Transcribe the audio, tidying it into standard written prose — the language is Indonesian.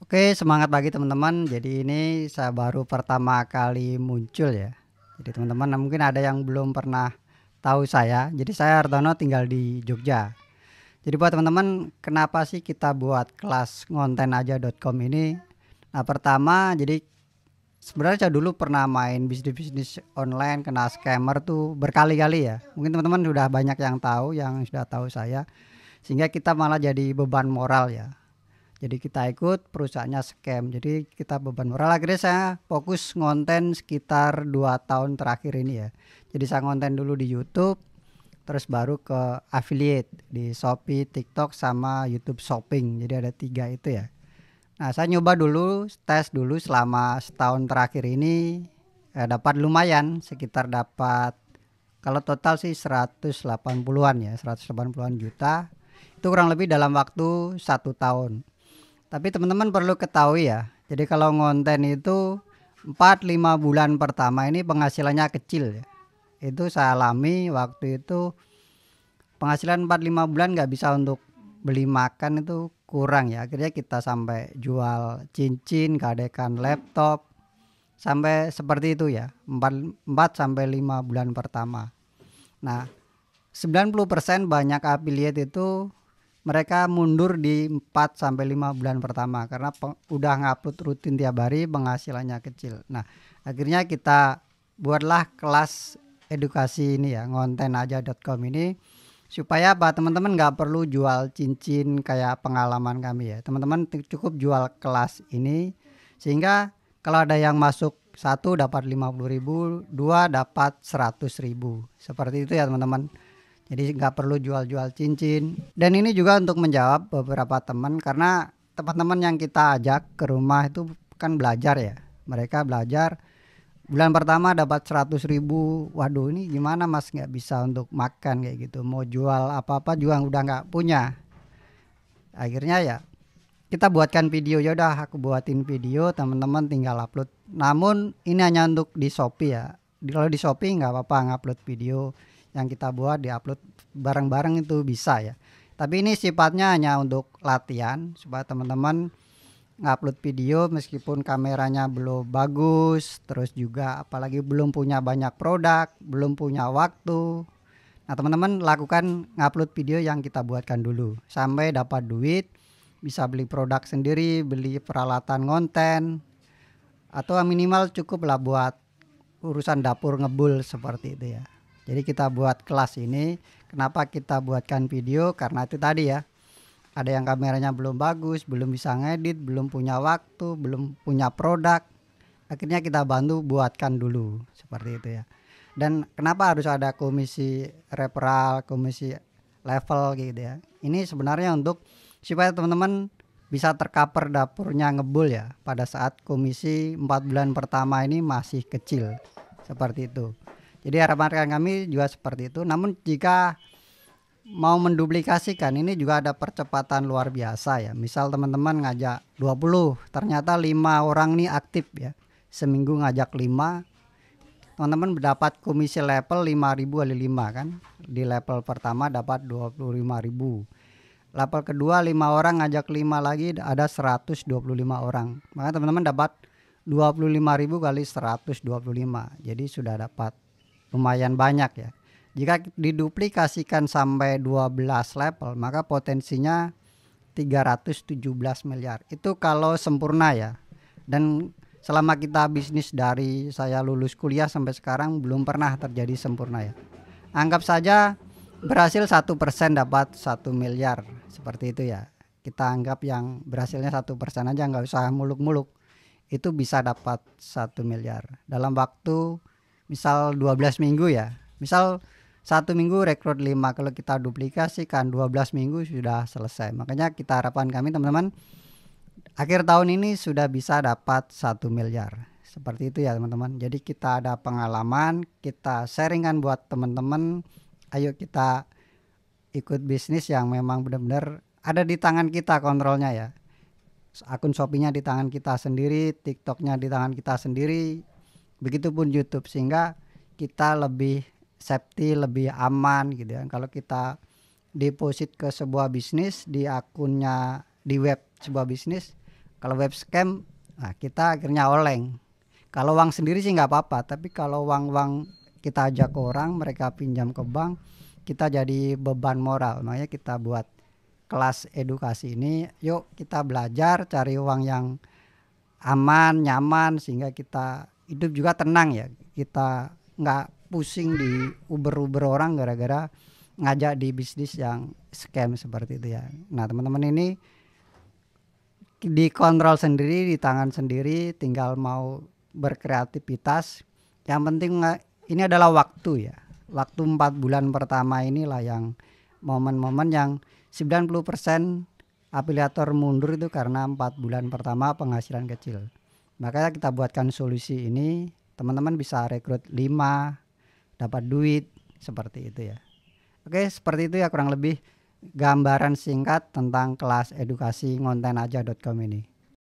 Oke, semangat pagi teman-teman. Jadi ini saya baru pertama kali muncul ya. Jadi teman-teman mungkin ada yang belum pernah tahu saya. Jadi saya Hartono tinggal di Jogja. Jadi buat teman-teman, kenapa sih kita buat kelas ngontenaja.com ini? Nah, pertama jadi sebenarnya saya dulu pernah main bisnis-bisnis online kena scammer tuh berkali-kali ya. Mungkin teman-teman sudah banyak yang tahu, yang sudah tahu saya. Sehingga kita malah jadi beban moral ya. Jadi kita ikut perusahaannya scam. Jadi kita beban moral. Akhirnya saya fokus ngonten sekitar 2 tahun terakhir ini ya. Jadi saya ngonten dulu di YouTube, terus baru ke affiliate di Shopee, TikTok sama YouTube Shopping. Jadi ada 3 itu ya. Nah, saya nyoba dulu, tes dulu selama setahun terakhir ini dapat lumayan, sekitar dapat kalau total sih 180-an ya, 180-an juta. Itu kurang lebih dalam waktu 1 tahun. Tapi teman-teman perlu ketahui ya. Jadi kalau ngonten itu 4-5 bulan pertama ini penghasilannya kecil ya. Itu saya alami waktu itu penghasilan 4-5 bulan nggak bisa untuk beli makan itu kurang ya. Akhirnya kita sampai jual cincin, gadekan laptop sampai seperti itu ya. 4 sampai 5 bulan pertama. Nah, 90% banyak affiliate itu mereka mundur di 4 sampai 5 bulan pertama karena udah ngupload rutin tiap hari, penghasilannya kecil. Nah, akhirnya kita buatlah kelas edukasi ini ya, ngontenaja.com ini supaya apa teman-teman nggak perlu jual cincin kayak pengalaman kami ya. Teman-teman cukup jual kelas ini sehingga kalau ada yang masuk satu dapat 50.000, dua dapat 100.000. Seperti itu ya teman-teman. Jadi nggak perlu jual-jual cincin. Dan ini juga untuk menjawab beberapa teman karena teman-teman yang kita ajak ke rumah itu kan belajar ya. Mereka belajar bulan pertama dapat 100.000. Waduh, ini gimana mas, nggak bisa untuk makan kayak gitu. Mau jual apa-apa juga udah nggak punya. Akhirnya ya kita buatkan video, ya udah aku buatin video, teman-teman tinggal upload. Namun ini hanya untuk di Shopee ya. Kalau di Shopee nggak apa-apa ngupload video yang kita buat, diupload bareng-bareng itu bisa ya. Tapi ini sifatnya hanya untuk latihan supaya teman-teman ngupload video meskipun kameranya belum bagus, terus juga apalagi belum punya banyak produk, belum punya waktu. Nah, teman-teman lakukan ngupload video yang kita buatkan dulu sampai dapat duit, bisa beli produk sendiri, beli peralatan konten, atau minimal cukup lah buat urusan dapur ngebul seperti itu ya. Jadi kita buat kelas ini, kenapa kita buatkan video? Karena itu tadi ya, ada yang kameranya belum bagus, belum bisa ngedit, belum punya waktu, belum punya produk. Akhirnya kita bantu buatkan dulu seperti itu ya. Dan kenapa harus ada komisi referral, komisi level gitu ya. Ini sebenarnya untuk supaya teman-teman bisa tercover dapurnya ngebul ya pada saat komisi 4 bulan pertama ini masih kecil. Seperti itu. Jadi harapan kami juga seperti itu. Namun jika mau menduplikasikan ini juga ada percepatan luar biasa ya. Misal teman-teman ngajak 20, ternyata 5 orang nih aktif ya. Seminggu ngajak 5, teman-teman mendapat komisi level 5.000 kali 5 kan. Di level pertama dapat 25.000. Level kedua 5 orang ngajak 5 lagi ada 125 orang. Maka teman-teman dapat 25.000 kali 125. Jadi sudah dapat lumayan banyak ya. Jika diduplikasikan sampai 12 level, maka potensinya 317 miliar. Itu kalau sempurna ya. Dan selama kita bisnis dari saya lulus kuliah sampai sekarang belum pernah terjadi sempurna ya. Anggap saja berhasil 1% dapat 1 miliar. Seperti itu ya. Kita anggap yang berhasilnya 1% aja, nggak usah muluk-muluk. Itu bisa dapat 1 miliar dalam waktu misal 12 minggu ya. Misal 1 minggu rekrut 5, kalau kita duplikasikan 12 minggu sudah selesai. Makanya kita harapan kami teman-teman akhir tahun ini sudah bisa dapat 1 miliar. Seperti itu ya teman-teman. Jadi kita ada pengalaman, kita sharingkan buat teman-teman. Ayo kita ikut bisnis yang memang benar-benar ada di tangan kita kontrolnya ya. Akun Shopee-nya di tangan kita sendiri, TikTok-nya di tangan kita sendiri, begitupun YouTube, sehingga kita lebih safety, lebih aman gitu ya. Kalau kita deposit ke sebuah bisnis di akunnya di web sebuah bisnis, Kalau web scam, nah kita akhirnya oleng. Kalau uang sendiri sih nggak apa-apa, tapi kalau uang kita ajak ke orang, mereka pinjam ke bank, kita jadi beban moral. Makanya kita buat kelas edukasi ini, yuk kita belajar cari uang yang aman, nyaman, sehingga kita hidup juga tenang ya. Kita nggak pusing di uber-uber orang gara-gara ngajak di bisnis yang scam seperti itu ya. Nah teman-teman ini dikontrol sendiri, di tangan sendiri, tinggal mau berkreativitas. Yang penting ini adalah waktu ya. Waktu 4 bulan pertama inilah yang momen-momen yang 90% afiliator mundur itu karena 4 bulan pertama penghasilan kecil. Makanya kita buatkan solusi ini, teman-teman bisa rekrut 5, dapat duit seperti itu ya. Oke, seperti itu ya kurang lebih gambaran singkat tentang kelas edukasi ngontenaja.com ini.